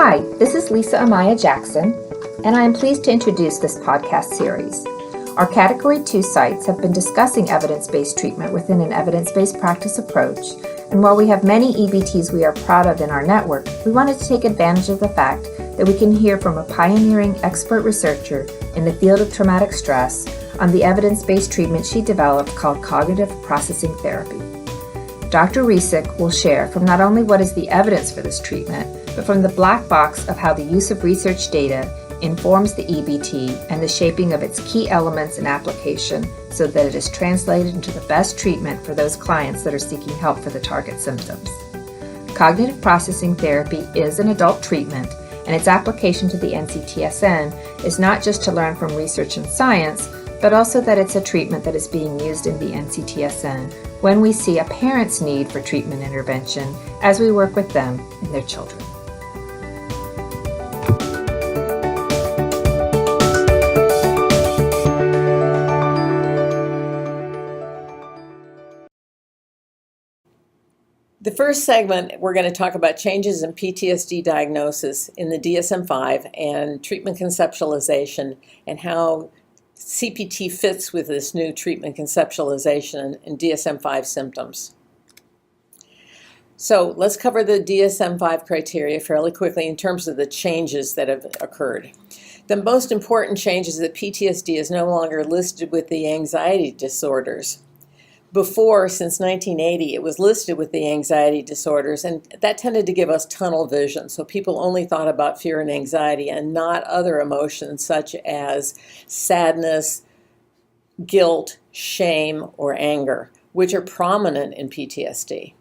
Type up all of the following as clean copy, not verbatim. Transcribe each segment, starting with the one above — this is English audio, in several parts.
Hi, this is Lisa Amaya Jackson, and I am pleased to introduce this podcast series. Our Category 2 sites have been discussing evidence-based treatment within an evidence-based practice approach, and while we have many EBTs we are proud of in our network, we wanted to take advantage of the fact that we can hear from a pioneering expert researcher in the field of traumatic stress on the evidence-based treatment she developed called cognitive processing therapy. Dr. Resick will share from not only what is the evidence for this treatment, but from the black box of how the use of research data informs the EBT and the shaping of its key elements and application so that it is translated into the best treatment for those clients that are seeking help for the target symptoms. Cognitive processing therapy is an adult treatment, and its application to the NCTSN is not just to learn from research and science, but also that it's a treatment that is being used in the NCTSN when we see a parent's need for treatment intervention as we work with them and their children. The first segment, we're going to talk about changes in PTSD diagnosis in the DSM-5 and treatment conceptualization and how CPT fits with this new treatment conceptualization and DSM-5 symptoms. So let's cover the DSM-5 criteria fairly quickly in terms of the changes that have occurred. The most important change is that PTSD is no longer listed with the anxiety disorders. Before, since 1980, it was listed with the anxiety disorders, and that tended to give us tunnel vision. So people only thought about fear and anxiety and not other emotions such as sadness, guilt, shame, or anger, which are prominent in PTSD.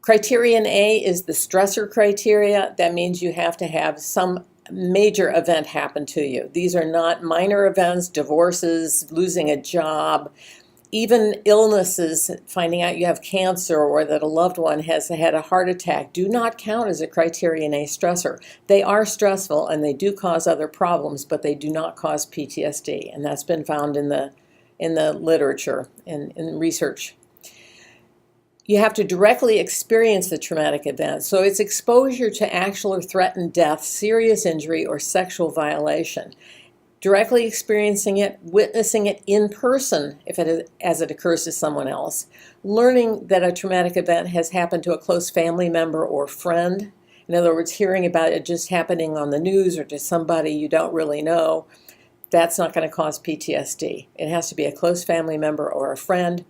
Criterion A is the stressor criteria. That means you have to have some major event happen to you. These are not minor events, divorces, losing a job, even illnesses, finding out you have cancer or that a loved one has had a heart attack, do not count as a criterion A stressor. They are stressful and they do cause other problems, but they do not cause PTSD, and that's been found in the literature and in research. You have to directly experience the traumatic event. So it's exposure to actual or threatened death, serious injury, or sexual violation. Directly experiencing it, witnessing it in person as it occurs to someone else. Learning that a traumatic event has happened to a close family member or friend. In other words, hearing about it just happening on the news or to somebody you don't really know. That's not going to cause PTSD. It has to be a close family member or a friend.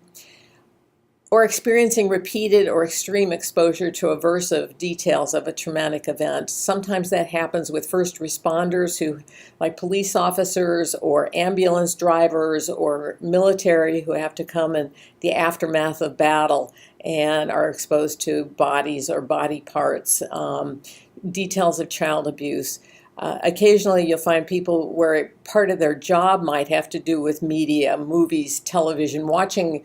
Or experiencing repeated or extreme exposure to aversive details of a traumatic event. Sometimes that happens with first responders who, like police officers or ambulance drivers or military who have to come in the aftermath of battle and are exposed to bodies or body parts, details of child abuse. Occasionally you'll find people where part of their job might have to do with media, movies, television, watching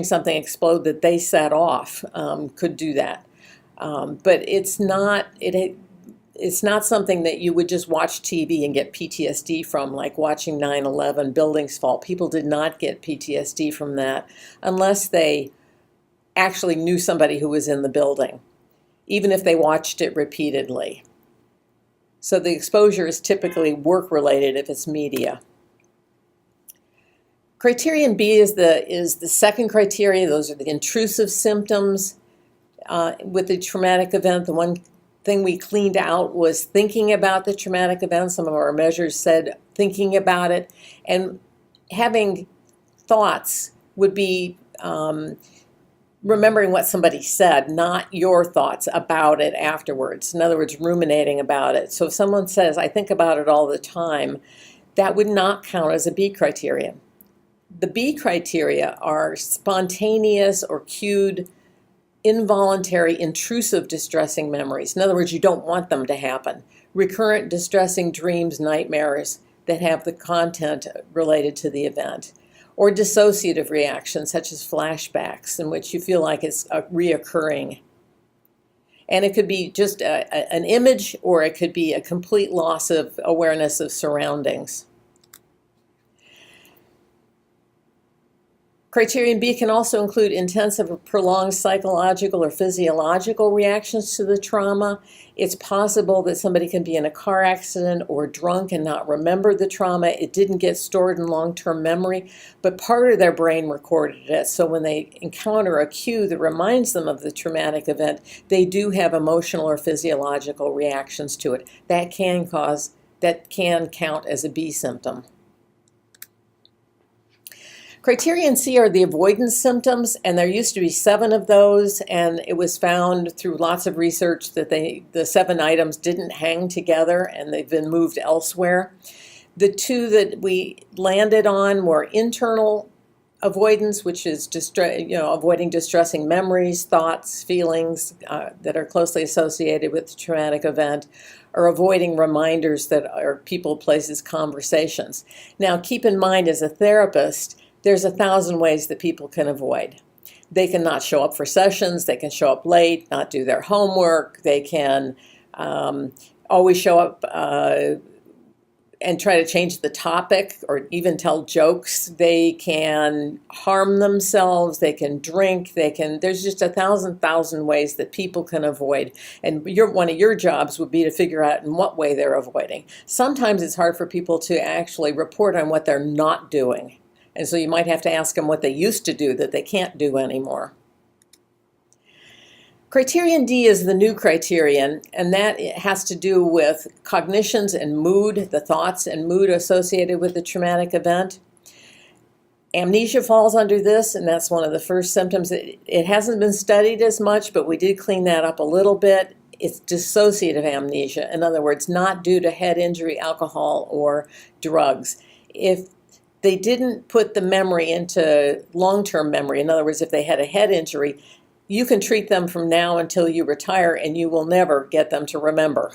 something explode that they set off could do that. But it's not something that you would just watch TV and get PTSD from, like watching 9/11, buildings fall. People did not get PTSD from that unless they actually knew somebody who was in the building, even if they watched it repeatedly. So the exposure is typically work-related if it's media. Criterion B is the second criteria. Those are the intrusive symptoms with the traumatic event. The one thing we cleaned out was thinking about the traumatic event. Some of our measures said thinking about it. And having thoughts would be remembering what somebody said, not your thoughts about it afterwards. In other words, ruminating about it. So if someone says, I think about it all the time, that would not count as a B criterion. The B criteria are spontaneous or cued, involuntary, intrusive, distressing memories. In other words, you don't want them to happen. Recurrent, distressing dreams, nightmares that have the content related to the event. Or dissociative reactions, such as flashbacks, in which you feel like it's reoccurring. And it could be just an image, or it could be a complete loss of awareness of surroundings. Criterion B can also include intensive or prolonged psychological or physiological reactions to the trauma. It's possible that somebody can be in a car accident or drunk and not remember the trauma. It didn't get stored in long-term memory, but part of their brain recorded it. So when they encounter a cue that reminds them of the traumatic event, they do have emotional or physiological reactions to it. That can count as a B symptom. Criterion C are the avoidance symptoms, and there used to be 7 of those, and it was found through lots of research that the 7 items didn't hang together and they've been moved elsewhere. The 2 that we landed on were internal avoidance, which is avoiding distressing memories, thoughts, feelings that are closely associated with the traumatic event, or avoiding reminders that are people, places, conversations. Now, keep in mind, as a therapist, there's 1,000 ways that people can avoid. They can not show up for sessions, they can show up late, not do their homework, they can always show up and try to change the topic or even tell jokes. They can harm themselves, they can drink, there's just 1,000 ways that people can avoid. And one of your jobs would be to figure out in what way they're avoiding. Sometimes it's hard for people to actually report on what they're not doing. And so you might have to ask them what they used to do that they can't do anymore. Criterion D is the new criterion, and that has to do with cognitions and mood, the thoughts and mood associated with the traumatic event. Amnesia falls under this, and that's one of the first symptoms. It hasn't been studied as much, but we did clean that up a little bit. It's dissociative amnesia. In other words, not due to head injury, alcohol, or drugs. If they didn't put the memory into long-term memory, in other words, if they had a head injury, you can treat them from now until you retire and you will never get them to remember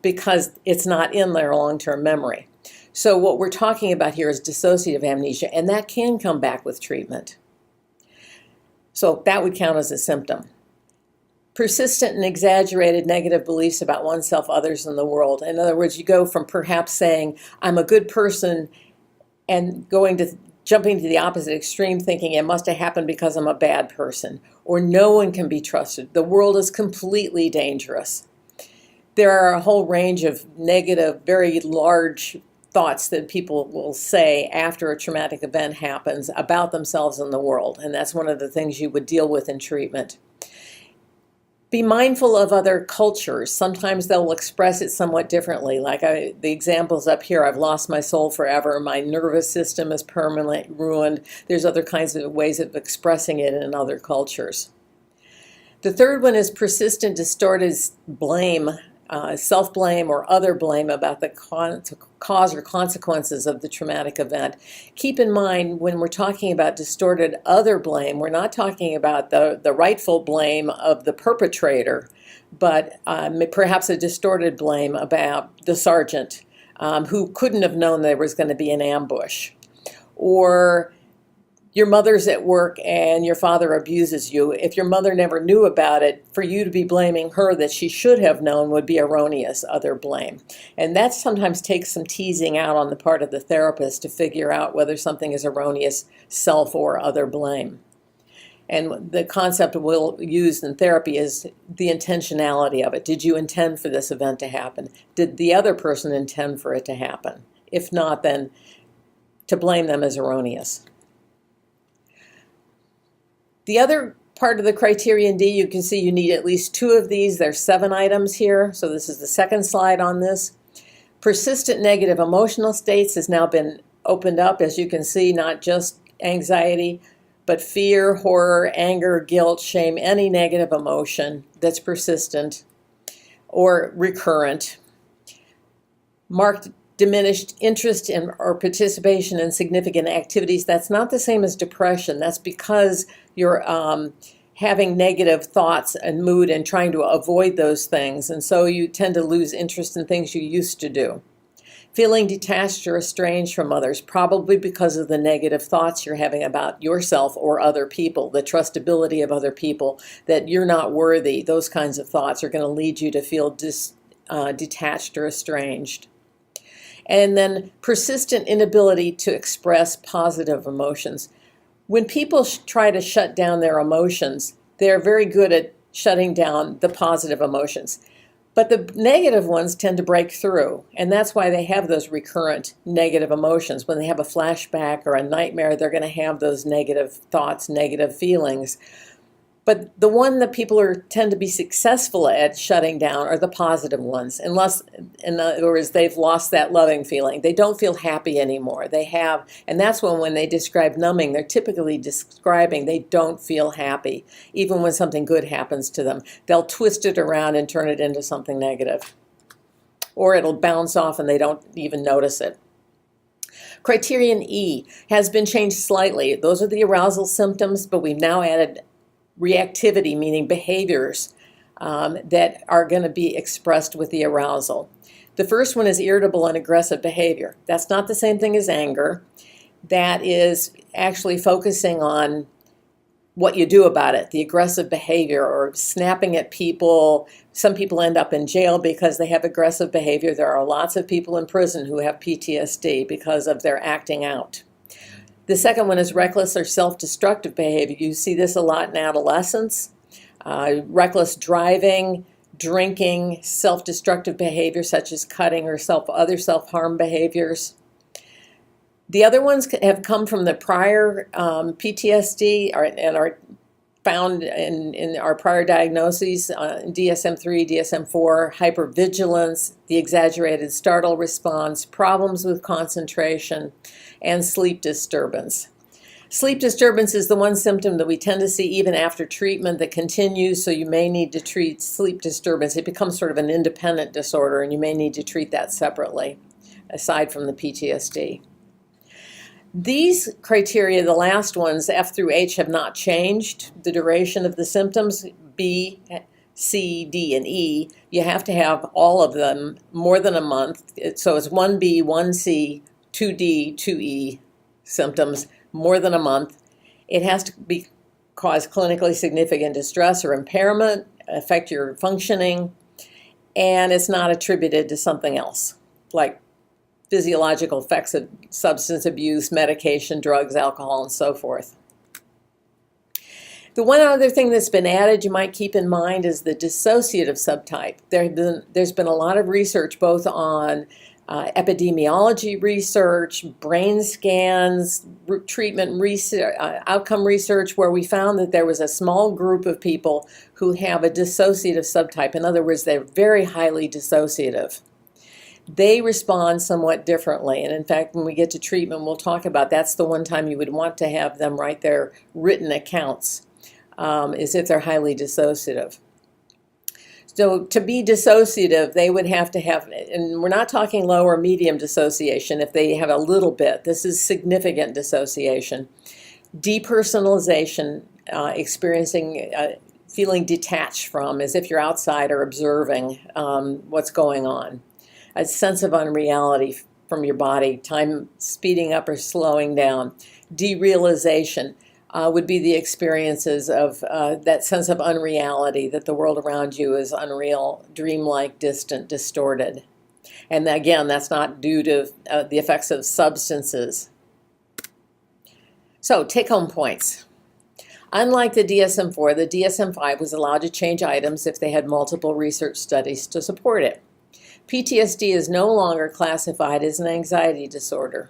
because it's not in their long-term memory. So what we're talking about here is dissociative amnesia, and that can come back with treatment. So that would count as a symptom. Persistent and exaggerated negative beliefs about oneself, others, and the world. In other words, you go from perhaps saying, I'm a good person, and jumping to the opposite extreme, thinking it must have happened because I'm a bad person, or no one can be trusted. The world is completely dangerous. There are a whole range of negative, very large thoughts that people will say after a traumatic event happens about themselves and the world, and that's one of the things you would deal with in treatment. Be mindful of other cultures. Sometimes they'll express it somewhat differently. Like the examples up here, I've lost my soul forever, my nervous system is permanently ruined. There's other kinds of ways of expressing it in other cultures. The third one is persistent, distorted blame, self-blame or other blame about the cause or consequences of the traumatic event. Keep in mind, when we're talking about distorted other blame, we're not talking about the rightful blame of the perpetrator, but perhaps a distorted blame about the sergeant who couldn't have known there was going to be an ambush. Or your mother's at work and your father abuses you. If your mother never knew about it, for you to be blaming her that she should have known would be erroneous other blame. And that sometimes takes some teasing out on the part of the therapist to figure out whether something is erroneous self or other blame. And the concept we'll use in therapy is the intentionality of it. Did you intend for this event to happen? Did the other person intend for it to happen? If not, then to blame them is erroneous. The other part of the criterion D, you can see you need at least 2 of these. There's 7 items here, so this is the second slide on this. Persistent negative emotional states has now been opened up, as you can see, not just anxiety, but fear, horror, anger, guilt, shame, any negative emotion that's persistent or recurrent. Marked diminished interest in or participation in significant activities. That's not the same as depression. That's because you're having negative thoughts and mood and trying to avoid those things. And so you tend to lose interest in things you used to do. Feeling detached or estranged from others, probably because of the negative thoughts you're having about yourself or other people, the trustability of other people, that you're not worthy. Those kinds of thoughts are going to lead you to feel detached or estranged. And then persistent inability to express positive emotions. When people try to shut down their emotions, they're very good at shutting down the positive emotions. But the negative ones tend to break through, and that's why they have those recurrent negative emotions. When they have a flashback or a nightmare, they're going to have those negative thoughts, negative feelings. But the one that people tend to be successful at shutting down are the positive ones, unless, in other words, they've lost that loving feeling. They don't feel happy anymore. And that's when they describe numbing, they're typically describing they don't feel happy, even when something good happens to them. They'll twist it around and turn it into something negative. Or it'll bounce off and they don't even notice it. Criterion E has been changed slightly. Those are the arousal symptoms, but we've now added reactivity, meaning behaviors that are going to be expressed with the arousal. The first one is irritable and aggressive behavior. That's not the same thing as anger. That is actually focusing on what you do about it, the aggressive behavior or snapping at people. Some people end up in jail because they have aggressive behavior. There are lots of people in prison who have PTSD because of their acting out. The second one is reckless or self-destructive behavior. You see this a lot in adolescence. Reckless driving, drinking, self-destructive behavior such as cutting or other self-harm behaviors. The other ones have come from the prior PTSD and are found in our prior diagnoses, DSM-3, DSM-4, hypervigilance, the exaggerated startle response, problems with concentration, and sleep disturbance. Sleep disturbance is the one symptom that we tend to see even after treatment that continues, so you may need to treat sleep disturbance. It becomes sort of an independent disorder, and you may need to treat that separately, aside from the PTSD. These criteria, the last ones, F through H, have not changed. The duration of the symptoms, B, C, D, and E, you have to have all of them more than a month. So it's 1B, 1C, 2D, 2E symptoms, more than a month. It has to cause clinically significant distress or impairment, affect your functioning, and it's not attributed to something else, like physiological effects of substance abuse, medication, drugs, alcohol, and so forth. The one other thing that's been added you might keep in mind is the dissociative subtype. There's been a lot of research both on epidemiology research, brain scans, treatment research, outcome research, where we found that there was a small group of people who have a dissociative subtype. In other words, they're very highly dissociative. They respond somewhat differently. And in fact, when we get to treatment, we'll talk about that's the one time you would want to have them write their written accounts, is if they're highly dissociative. So to be dissociative, they would have to have, and we're not talking low or medium dissociation if they have a little bit. This is significant dissociation. Depersonalization, experiencing, feeling detached from, as if you're outside or observing what's going on. A sense of unreality from your body, time speeding up or slowing down. Derealization would be the experiences of that sense of unreality, that the world around you is unreal, dreamlike, distant, distorted. And again, that's not due to the effects of substances. So, take-home points. Unlike the DSM-4, the DSM-5 was allowed to change items if they had multiple research studies to support it. PTSD is no longer classified as an anxiety disorder.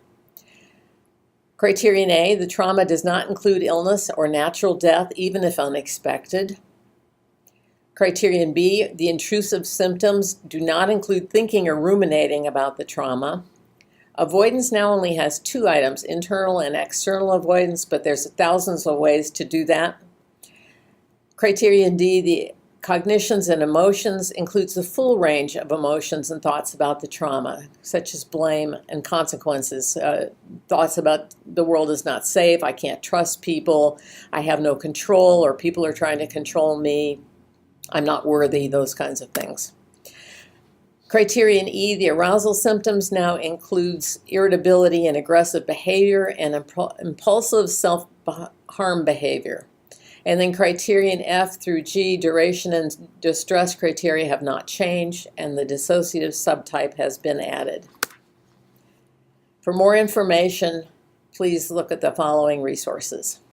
Criterion A, the trauma does not include illness or natural death, even if unexpected. Criterion B, the intrusive symptoms do not include thinking or ruminating about the trauma. Avoidance now only has two items, internal and external avoidance, but there's thousands of ways to do that. Criterion D, the cognitions and emotions includes the full range of emotions and thoughts about the trauma, such as blame and consequences, thoughts about the world is not safe, I can't trust people, I have no control, or people are trying to control me, I'm not worthy, those kinds of things. Criterion E, the arousal symptoms now includes irritability and aggressive behavior and impulsive self-harm behavior. And then criterion F through G, duration and distress criteria have not changed, and the dissociative subtype has been added. For more information, please look at the following resources.